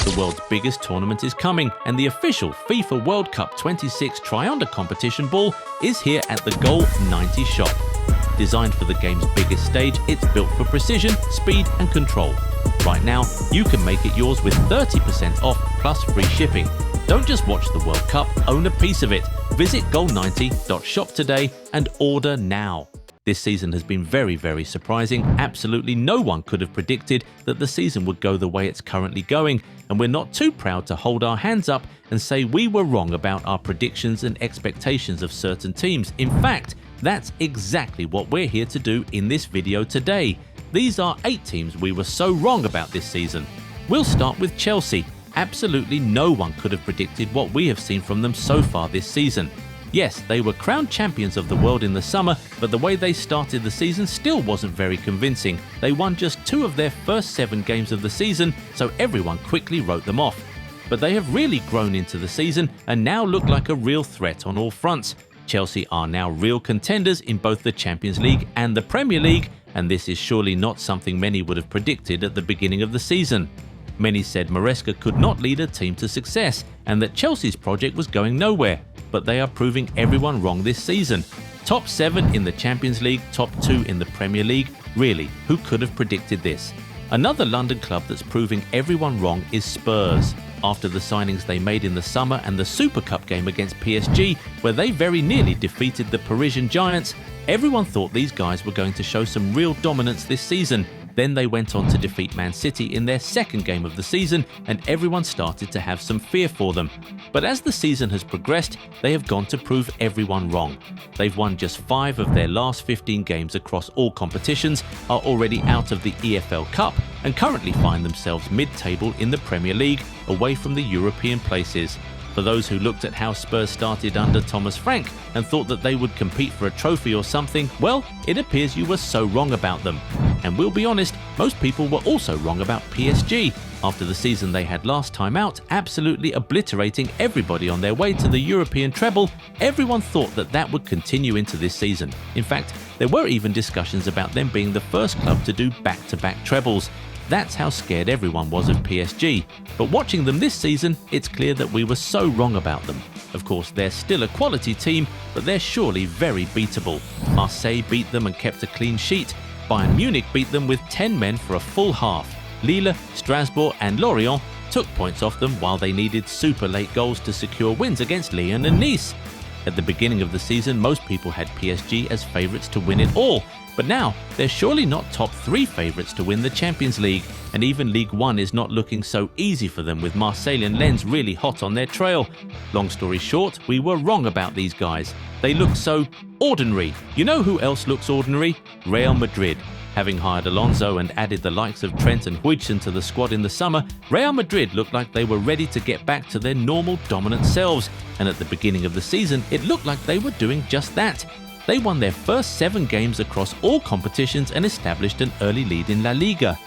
The world's biggest tournament is coming, and the official FIFA World Cup 26 Try-Under competition ball is here at the Goal 90 shop. Designed for the game's biggest stage, it's built for precision, speed and control. Right now, you can make it yours with 30% off plus free shipping. Don't just watch the World Cup, own a piece of it. Visit goal90.shop today and order now. This season has been very surprising. Absolutely no one could have predicted that the season would go the way it's currently going, and we're not too proud to hold our hands up and say we were wrong about our predictions and expectations of certain teams. In fact, that's exactly what we're here to do in this video today. These are 8 teams we were so wrong about this season. We'll start with Chelsea. Absolutely no one could have predicted what we have seen from them so far this season. Yes, they were crowned champions of the world in the summer, but the way they started the season still wasn't very convincing. They won just 2 of their first 7 games of the season, so everyone quickly wrote them off. But they have really grown into the season and now look like a real threat on all fronts. Chelsea are now real contenders in both the Champions League and the Premier League, and this is surely not something many would have predicted at the beginning of the season. Many said Maresca could not lead a team to success and that Chelsea's project was going nowhere, but they are proving everyone wrong this season. Top 7 in the Champions League, top 2 in the Premier League. Really, who could have predicted this? Another London club that's proving everyone wrong is Spurs. After the signings they made in the summer and the Super Cup game against PSG, where they very nearly defeated the Parisian giants, everyone thought these guys were going to show some real dominance this season. Then they went on to defeat Man City in their second game of the season, and everyone started to have some fear for them. But as the season has progressed, they have gone to prove everyone wrong. They've won just 5 of their last 15 games across all competitions, are already out of the EFL Cup, and currently find themselves mid-table in the Premier League, away from the European places. For those who looked at how Spurs started under Thomas Frank and thought that they would compete for a trophy or something, well, it appears you were so wrong about them. And we'll be honest, most people were also wrong about PSG. After the season they had last time out, absolutely obliterating everybody on their way to the European treble, everyone thought that that would continue into this season. In fact, there were even discussions about them being the first club to do back-to-back trebles. That's how scared everyone was of PSG. But watching them this season, it's clear that we were so wrong about them. Of course, they're still a quality team, but they're surely very beatable. Marseille beat them and kept a clean sheet. Bayern Munich beat them with 10 men for a full half. Lille, Strasbourg and Lorient took points off them while they needed super late goals to secure wins against Lyon and Nice. At the beginning of the season, most people had PSG as favourites to win it all. But now, they're surely not top 3 favourites to win the Champions League, and even Ligue 1 is not looking so easy for them with Marseille and Lens really hot on their trail. Long story short, we were wrong about these guys. They look so ordinary. You know who else looks ordinary? Real Madrid. Having hired Alonso and added the likes of Trent and Huijsen to the squad in the summer, Real Madrid looked like they were ready to get back to their normal dominant selves, and at the beginning of the season it looked like they were doing just that. They won their first 7 games across all competitions and established an early lead in La Liga.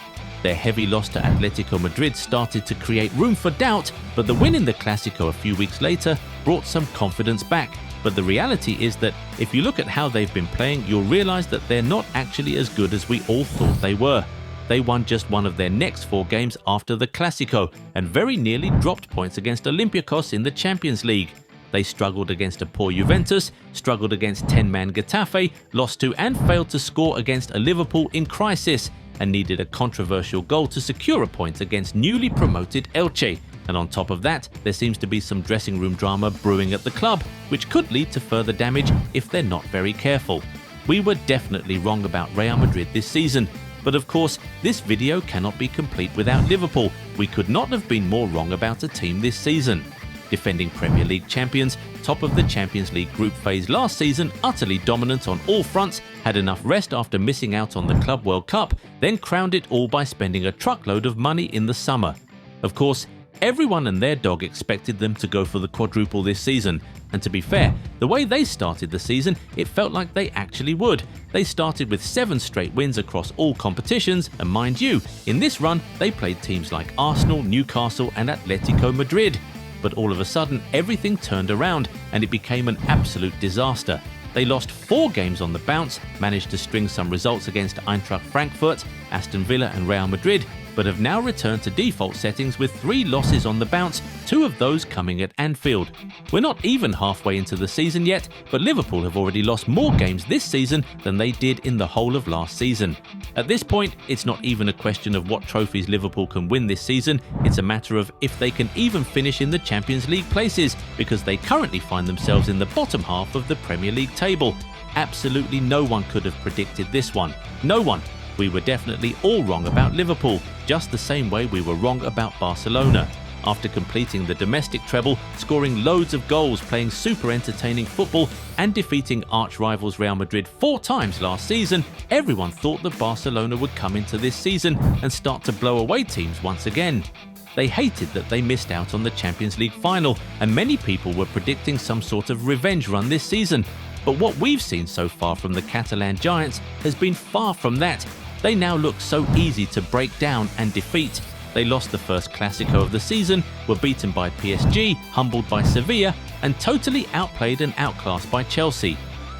Their heavy loss to Atletico Madrid started to create room for doubt, but the win in the Clásico a few weeks later brought some confidence back. But the reality is that if you look at how they've been playing, you'll realize that they're not actually as good as we all thought they were. They won just 1 of their next 4 games after the Clásico and very nearly dropped points against Olympiacos in the Champions League. They struggled against a poor Juventus, struggled against 10-man Getafe, lost to and failed to score against a Liverpool in crisis, and needed a controversial goal to secure a point against newly promoted Elche. And on top of that, there seems to be some dressing room drama brewing at the club, which could lead to further damage if they're not very careful. We were definitely wrong about Real Madrid this season. But of course, this video cannot be complete without Liverpool. We could not have been more wrong about a team this season. Defending Premier League champions, top of the Champions League group phase last season, utterly dominant on all fronts, had enough rest after missing out on the Club World Cup, then crowned it all by spending a truckload of money in the summer. Of course, everyone and their dog expected them to go for the quadruple this season, and to be fair, the way they started the season, it felt like they actually would. They started with 7 straight wins across all competitions, and mind you, in this run they played teams like Arsenal, Newcastle and Atletico Madrid. But all of a sudden, everything turned around and it became an absolute disaster. They lost 4 games on the bounce, managed to string some results against Eintracht Frankfurt, Aston Villa and Real Madrid, but have now returned to default settings with 3 losses on the bounce, 2 of those coming at Anfield. We're not even halfway into the season yet, but Liverpool have already lost more games this season than they did in the whole of last season. At this point, it's not even a question of what trophies Liverpool can win this season, it's a matter of if they can even finish in the Champions League places, because they currently find themselves in the bottom half of the Premier League table. Absolutely no one could have predicted this one. No one. We were definitely all wrong about Liverpool, just the same way we were wrong about Barcelona. After completing the domestic treble, scoring loads of goals, playing super entertaining football and defeating arch-rivals Real Madrid 4 times last season, everyone thought that Barcelona would come into this season and start to blow away teams once again. They hated that they missed out on the Champions League final, and many people were predicting some sort of revenge run this season. But what we've seen so far from the Catalan Giants has been far from that. They now look so easy to break down and defeat. They lost the first Clásico of the season, were beaten by PSG, humbled by Sevilla, and totally outplayed and outclassed by Chelsea.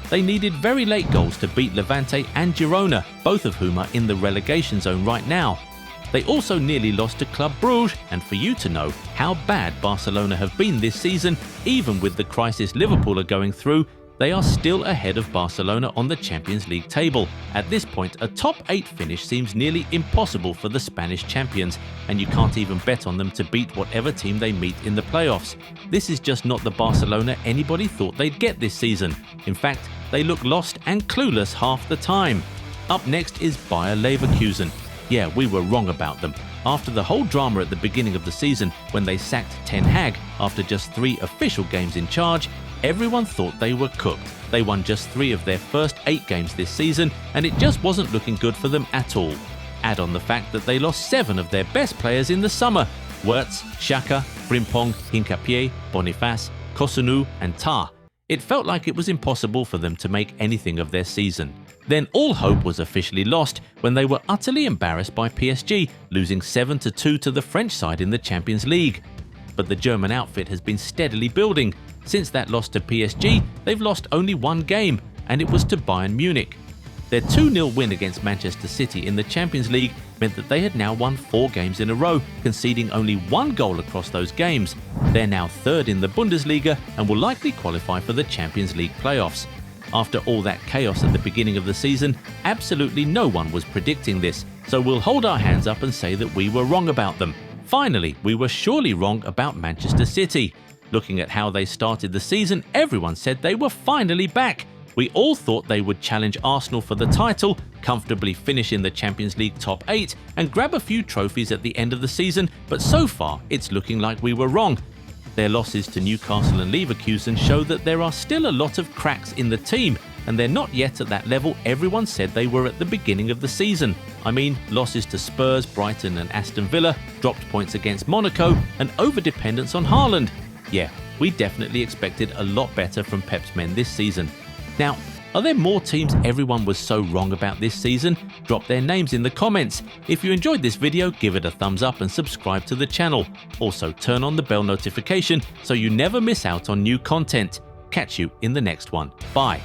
They needed very late goals to beat Levante and Girona, both of whom are in the relegation zone right now. They also nearly lost to Club Brugge, and for you to know how bad Barcelona have been this season, even with the crisis Liverpool are going through, they are still ahead of Barcelona on the Champions League table. At this point, a top 8 finish seems nearly impossible for the Spanish champions, and you can't even bet on them to beat whatever team they meet in the playoffs. This is just not the Barcelona anybody thought they'd get this season. In fact, they look lost and clueless half the time. Up next is Bayer Leverkusen. Yeah, we were wrong about them. After the whole drama at the beginning of the season when they sacked Ten Hag after just 3 official games in charge, everyone thought they were cooked. They won just 3 of their first 8 games this season, and it just wasn't looking good for them at all. Add on the fact that they lost 7 of their best players in the summer: Wirtz, Xhaka, Frimpong, Hincapié, Boniface, Kosunu and Tah. It felt like it was impossible for them to make anything of their season. Then all hope was officially lost when they were utterly embarrassed by PSG, losing 7-2 to the French side in the Champions League. But the German outfit has been steadily building. Since that loss to PSG, they've lost only 1 game, and it was to Bayern Munich. Their 2-0 win against Manchester City in the Champions League meant that they had now won 4 games in a row, conceding only 1 goal across those games. They're now 3rd in the Bundesliga and will likely qualify for the Champions League playoffs. After all that chaos at the beginning of the season, absolutely no one was predicting this, so we'll hold our hands up and say that we were wrong about them. Finally, we were surely wrong about Manchester City. Looking at how they started the season, everyone said they were finally back. We all thought they would challenge Arsenal for the title, comfortably finish in the Champions League top 8, and grab a few trophies at the end of the season, but so far it's looking like we were wrong. Their losses to Newcastle and Leverkusen show that there are still a lot of cracks in the team, and they're not yet at that level everyone said they were at the beginning of the season. I mean, losses to Spurs, Brighton and Aston Villa, dropped points against Monaco, and over-dependence on Haaland. Yeah, we definitely expected a lot better from Pep's men this season. Now, are there more teams everyone was so wrong about this season? Drop their names in the comments. If you enjoyed this video, give it a thumbs up and subscribe to the channel. Also, turn on the bell notification so you never miss out on new content. Catch you in the next one. Bye.